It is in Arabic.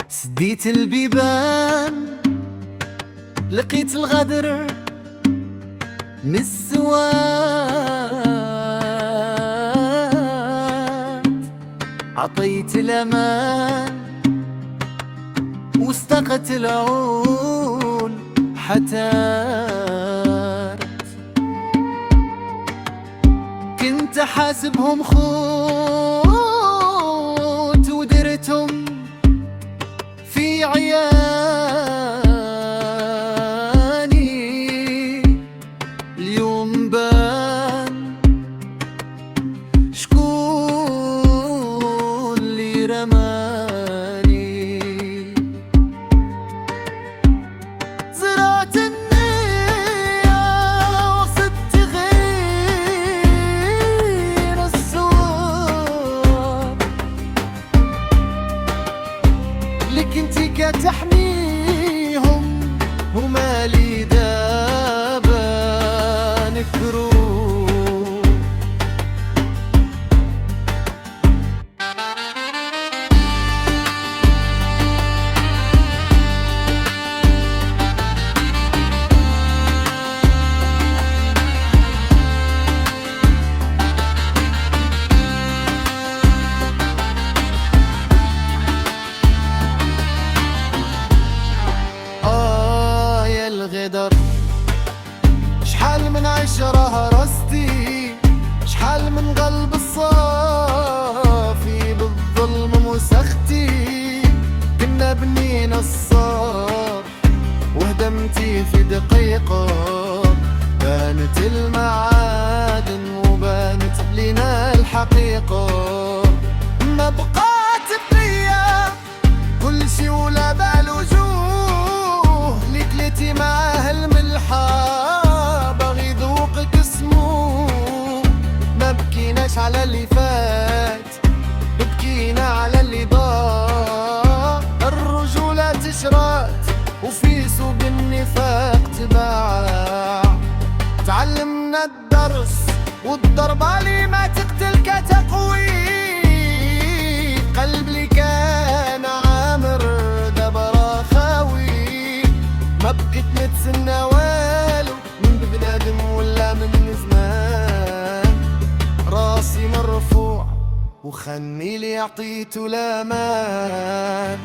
سديت البيبان لقيت الغدر من السواد، عطيت الأمان واستقت العون حتارت. كنت حاسبهم خوت ودرتهم في عياني، اليوم بان شكون اللي رماني. زرعت النية وصدت غير السوار، لك انتي كتحميهم هما لي دابا نكرو. الغدر شحال من عشرة هرستي، شحال من قلب الصافي بالظلم مسختي. كنا بنينا الصار وهدمتي في دقيقة، بانت المعادن وبانت لنا الحقيقة. ما بقات بقية كل شي ولا بالوجوه، لي كليتي معاه الملحة باغي ذوقك سمو. ما بكيناش على اللي فات، بكينا على اللي ضاع. الرجولة تشرات وفي سوق النفاق تباع. تعلمنا الدرس والضربة اللي ما تقتل كتقوي. قلب اللي كان عامر دابا راه خاوي. ما بقيت نتسنى والو من بنادم ولا من زمان. راسي مرفوع وخني اللي عطيتو الامان.